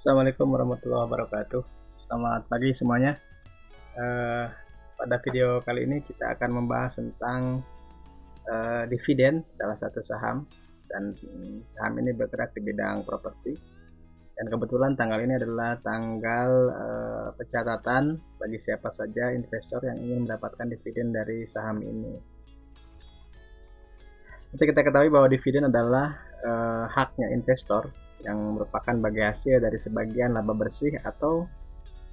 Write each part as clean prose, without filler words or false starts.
Assalamualaikum warahmatullahi wabarakatuh. Selamat pagi semuanya. Eh, Pada video kali ini kita akan membahas tentang dividen salah satu saham, dan saham ini bergerak di bidang properti. Dan kebetulan tanggal ini adalah tanggal pencatatan bagi siapa saja investor yang ingin mendapatkan dividen dari saham ini. Seperti kita ketahui bahwa dividen adalah haknya investor yang merupakan bagi hasil dari sebagian laba bersih atau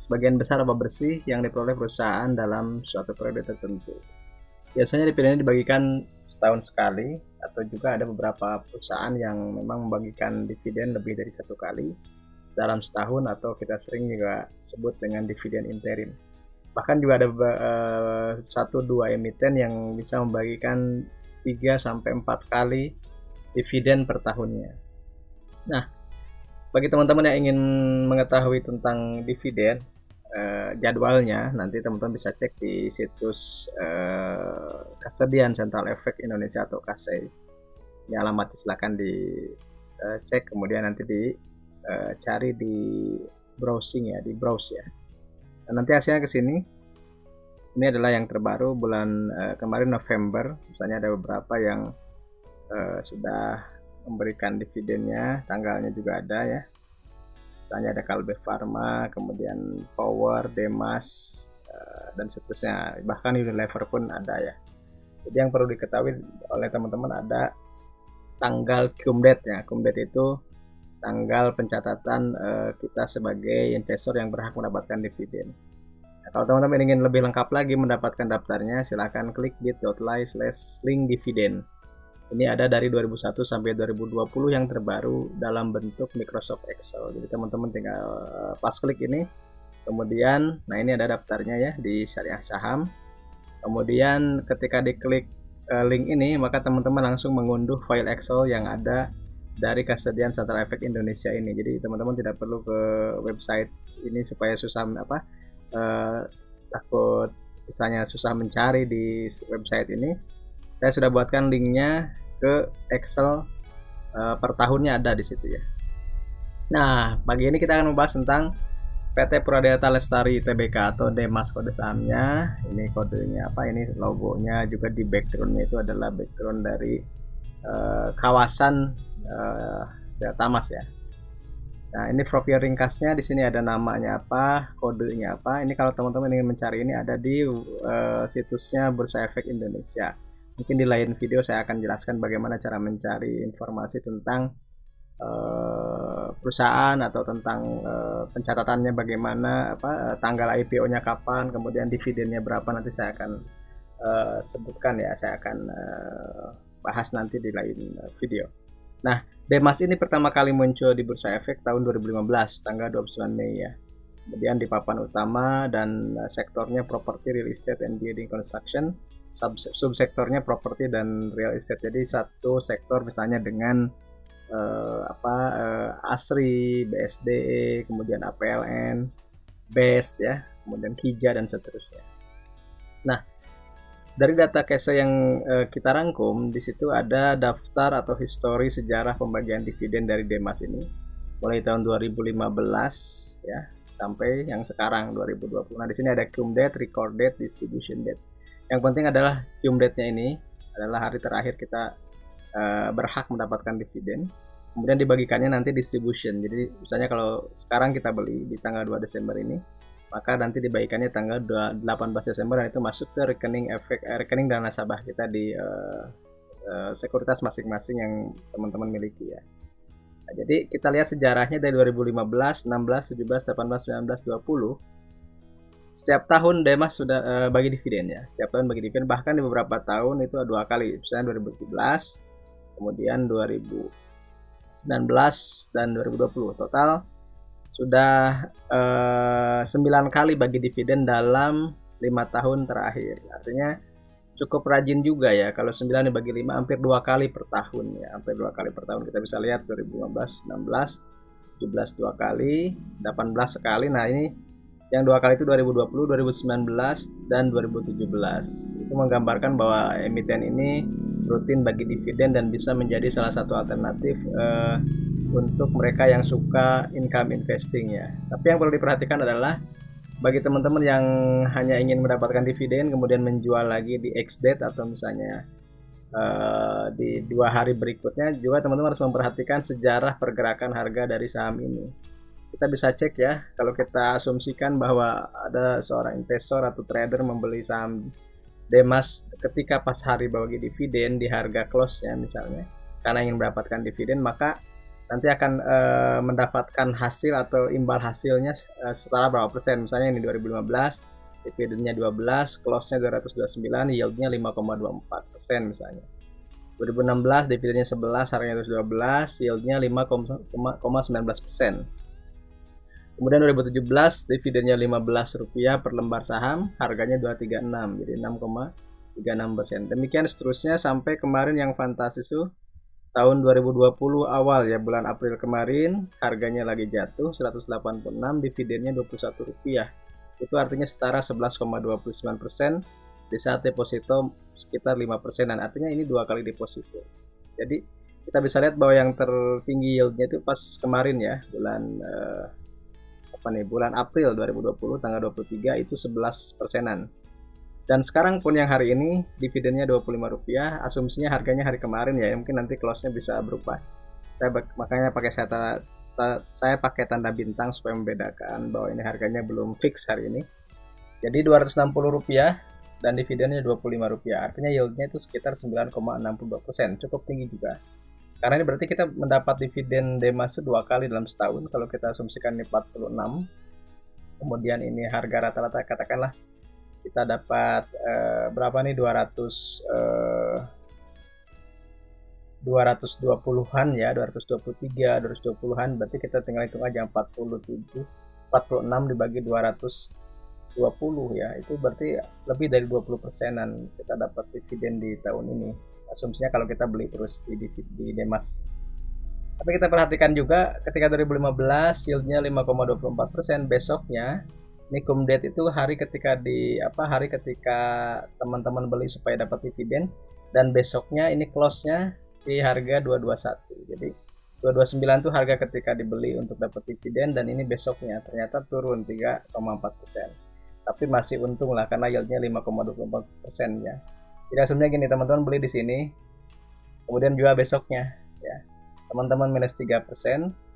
sebagian besar laba bersih yang diperoleh perusahaan dalam suatu periode tertentu. Biasanya dividen ini dibagikan setahun sekali, atau juga ada beberapa perusahaan yang memang membagikan dividen lebih dari satu kali dalam setahun, atau kita sering juga sebut dengan dividen interim. Bahkan juga ada satu dua emiten yang bisa membagikan 3-4 kali dividen per tahunnya. Nah, bagi teman-teman yang ingin mengetahui tentang dividen, jadwalnya nanti teman-teman bisa cek di situs Custodian Central Efek Indonesia atau KASEI. Ini alamat silahkan dicek, kemudian nanti dicari di browsing ya, di browse ya. Dan nanti hasilnya ke sini. Ini adalah yang terbaru bulan kemarin November. Misalnya ada beberapa yang sudah memberikan dividennya, tanggalnya juga ada ya. Misalnya ada Kalbe Pharma, kemudian Power, Demas, dan seterusnya. Bahkan Unilever pun ada ya. Jadi yang perlu diketahui oleh teman-teman ada tanggal cum date ya. Cum date itu tanggal pencatatan kita sebagai investor yang berhak mendapatkan dividen. Nah, kalau teman-teman ingin lebih lengkap lagi mendapatkan daftarnya, silahkan klik bit.ly/link dividen. Ini ada dari 2001 sampai 2020 yang terbaru dalam bentuk Microsoft Excel. Jadi teman-teman tinggal pas klik ini, kemudian nah ini ada daftarnya ya di Syariah Saham. Kemudian ketika diklik link ini, maka teman-teman langsung mengunduh file Excel yang ada dari Custodian Central Efek Indonesia ini. Jadi teman-teman tidak perlu ke website ini supaya susah takut misalnya susah mencari di website ini. Saya sudah buatkan linknya ke Excel per tahunnya ada di situ ya. Nah, pagi ini kita akan membahas tentang PT Pradata Lestari Tbk atau Demas kode sahamnya. Ini kodenya apa? Ini logonya, juga di backgroundnya itu adalah background dari kawasan Delta Mas ya. Nah, ini profil ringkasnya di sini ada namanya apa, kodenya apa. Ini kalau teman-teman ingin mencari ini ada di situsnya Bursa Efek Indonesia. Mungkin di lain video saya akan jelaskan bagaimana cara mencari informasi tentang perusahaan atau tentang pencatatannya bagaimana, tanggal IPO-nya kapan, kemudian dividennya berapa, nanti saya akan sebutkan ya, saya akan bahas nanti di lain video. Nah, Demas ini pertama kali muncul di Bursa Efek tahun 2015, tanggal 29 Mei ya. Kemudian di papan utama dan sektornya properti, real estate, and building construction. Subsektornya properti dan real estate. Jadi satu sektor misalnya dengan ASRI, BSDE, kemudian APLN, BES ya, kemudian KIJA dan seterusnya. Nah, dari data case yang kita rangkum di situ ada daftar atau histori sejarah pembagian dividen dari Demas ini mulai tahun 2015 ya sampai yang sekarang 2020. Nah, di sini ada cum date, record date, distribution date. Yang penting adalah cum date-nya ini adalah hari terakhir kita berhak mendapatkan dividen. Kemudian dibagikannya nanti distribution. Jadi misalnya kalau sekarang kita beli di tanggal 2 Desember ini, maka nanti dibagikannya tanggal 18 Desember dan itu masuk ke rekening dan nasabah kita di sekuritas masing-masing yang teman-teman miliki ya. Nah, jadi kita lihat sejarahnya dari 2015, 16, 17, 18, 19, 20. Setiap tahun Demas sudah bagi dividen ya. Setiap tahun bagi dividen, bahkan di beberapa tahun itu 2 kali. Misalnya 2017, kemudian 2019 dan 2020. Total sudah 9 kali bagi dividen dalam 5 tahun terakhir. Artinya cukup rajin juga ya. Kalau 9 dibagi 5 hampir 2 kali per tahun ya. Hampir 2 kali per tahun. Kita bisa lihat 2015, 16, 17 2 kali, 18 sekali. Nah, ini yang 2 kali itu 2020, 2019, dan 2017. Itu menggambarkan bahwa emiten ini rutin bagi dividen dan bisa menjadi salah satu alternatif untuk mereka yang suka income investing ya. Tapi yang perlu diperhatikan adalah bagi teman-teman yang hanya ingin mendapatkan dividen kemudian menjual lagi di X date atau misalnya di 2 hari berikutnya, juga teman-teman harus memperhatikan sejarah pergerakan harga dari saham ini. Kita bisa cek ya, kalau kita asumsikan bahwa ada seorang investor atau trader membeli saham Demas ketika pas hari bagi dividen di harga close-nya misalnya, karena ingin mendapatkan dividen, maka nanti akan mendapatkan hasil atau imbal hasilnya setara berapa persen. Misalnya ini 2015 dividennya 12, close-nya 229, yield-nya 5,24% misalnya. 2016 dividennya 11, harganya 212, yield-nya 5,19%. Kemudian 2017 dividennya Rp15 per lembar saham, harganya 236, jadi 6,36%. Demikian seterusnya sampai kemarin yang fantastis tuh tahun 2020 awal ya, bulan April kemarin harganya lagi jatuh 186, dividennya Rp21. Itu artinya setara 11,29% di saat deposito sekitar 5%, dan artinya ini 2 kali deposito. Jadi kita bisa lihat bahwa yang tertinggi yieldnya itu pas kemarin ya, bulan April 2020 tanggal 23 itu 11%-an. Dan sekarang pun yang hari ini dividennya Rp25, asumsinya harganya hari kemarin ya, mungkin nanti close-nya bisa berubah. Makanya saya pakai tanda bintang supaya membedakan bahwa ini harganya belum fix hari ini. Jadi Rp260 dan dividennya Rp25, artinya yieldnya itu sekitar 9,62%, cukup tinggi juga. Karena ini berarti kita mendapat dividen Demas 2 kali dalam setahun. Kalau kita asumsikan ini 46, kemudian ini harga rata-rata katakanlah kita dapat berapa nih, 220-an ya, 223, 220-an, berarti kita tinggal hitung aja 46 dibagi 220 ya, itu berarti lebih dari 20%-an kita dapat dividen di tahun ini, asumsinya kalau kita beli terus di Demas. Tapi kita perhatikan juga ketika 2015 yieldnya 5,24%, besoknya ini cum date itu hari ketika teman-teman beli supaya dapat dividen, dan besoknya ini close-nya di harga 221. Jadi 229 itu harga ketika dibeli untuk dapat dividen, dan ini besoknya ternyata turun 3,4%. Tapi masih untung lah karena yieldnya 5,24% ya. Jadi asumsinya gini, teman-teman beli di sini kemudian jual besoknya ya. Teman-teman minus 3%,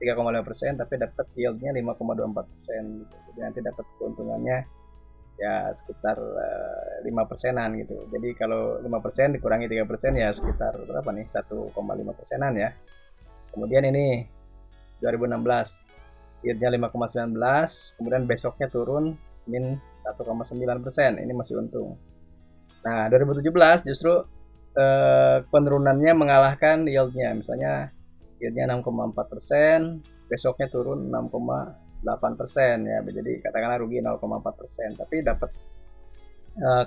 3,5%, tapi dapat yieldnya 5,24% gitu. Jadi nanti dapat keuntungannya ya sekitar 5%-an gitu. Jadi kalau 5% dikurangi 3% ya sekitar berapa nih, 1,5%-an ya. Kemudian ini 2016 yieldnya 5,19, kemudian besoknya turun min 1,9%, ini masih untung. Nah 2017 justru penurunannya mengalahkan yieldnya, misalnya yieldnya 6,4%, besoknya turun 6,8% ya, jadi katakanlah rugi 0,4%, tapi dapat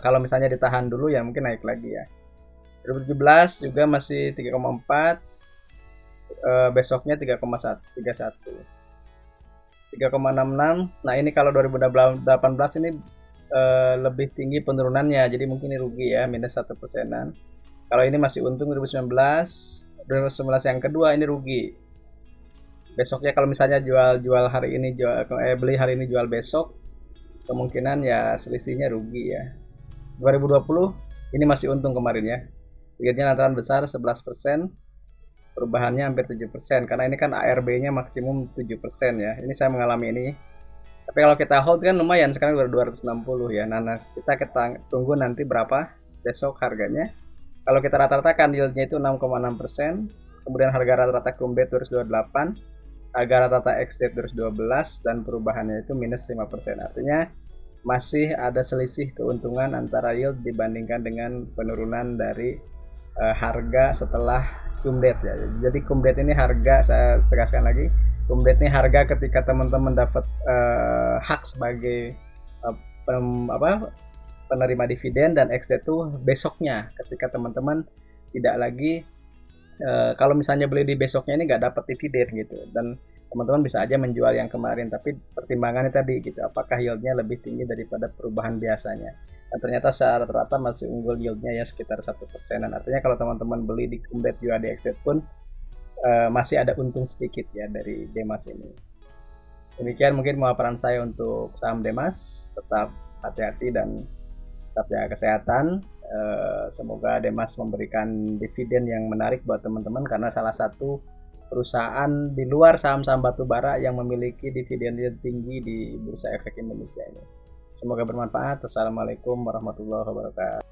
kalau misalnya ditahan dulu ya mungkin naik lagi ya. 2017 juga masih 3,4, besoknya 3,31, 3,66. Nah ini kalau 2018 ini lebih tinggi penurunannya, jadi mungkin ini rugi ya, minus 1%-an. Kalau ini masih untung 2019 yang kedua ini rugi. Besoknya kalau misalnya jual hari ini, beli hari ini jual besok, kemungkinan ya selisihnya rugi ya. 2020 ini masih untung kemarin ya. Yieldnya lantaran besar 11%, perubahannya hampir 7%, karena ini kan ARB-nya maksimum 7% ya. Ini saya mengalami ini. Tapi kalau kita hold kan lumayan, sekarang udah 260 ya. Nah kita tunggu nanti berapa besok harganya. Kalau kita rata-ratakan yieldnya itu 6,6%, kemudian harga rata-rata cum date 228, harga rata-rata ex date 212, dan perubahannya itu minus 5%. Artinya masih ada selisih keuntungan antara yield dibandingkan dengan penurunan dari harga setelah cum date ya. Jadi cum date ini harga, saya tegaskan lagi, cum date ini harga ketika teman-teman dapat hak sebagai penerima dividen, dan ex date itu besoknya ketika teman-teman tidak lagi kalau misalnya beli di besoknya ini nggak dapat dividen gitu. Dan teman-teman bisa aja menjual yang kemarin, tapi pertimbangannya tadi gitu, apakah yieldnya lebih tinggi daripada perubahan biasanya. Dan ternyata secara rata-rata masih unggul yieldnya ya sekitar 1%. Artinya kalau teman-teman beli di Kumbet UAD pun masih ada untung sedikit ya dari Demas ini. Demikian mungkin pemaparan saya untuk saham Demas. Tetap hati-hati dan tetap jaga kesehatan. Semoga Demas memberikan dividen yang menarik buat teman-teman, karena salah satu perusahaan di luar saham-saham batubara yang memiliki dividen tinggi di Bursa Efek Indonesia ini. Semoga bermanfaat. Wassalamualaikum warahmatullahi wabarakatuh.